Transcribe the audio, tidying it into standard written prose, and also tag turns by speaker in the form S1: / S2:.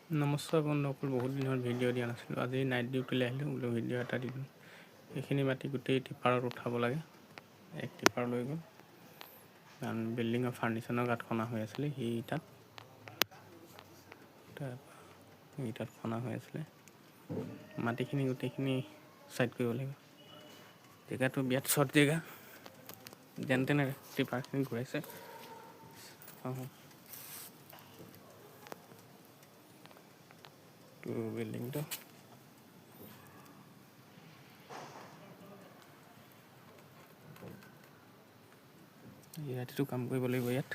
S1: নমস্কাৰ বন্ধুসকল, বহুত দিনৰ ভিডিঅ' দিয়া নাছিলোঁ। আজি নাইট ডিউটিলৈ আহিলোঁ, বোলো ভিডিঅ' এটা দি দিওঁ। এইখিনি মাটি গোটেই টিপাৰত উঠাব লাগে। এক টিপাৰ লৈ গ'ল, কাৰণ বিল্ডিঙৰ ফাৰ্নিচাৰৰ গাঁত খনা হৈ আছিলে। সেই ইটাত খনা হৈ আছিলে। মাটিখিনি গোটেইখিনি ছাইড কৰিব লাগিব। জেগাটো বিৰাট শ্বৰ্ট জেগা, যেন তেনে টিপাৰখিনি ঘূৰাইছে। বিল্ডিংটো ৰাতিটো কাম কৰিব লাগিব ইয়াত।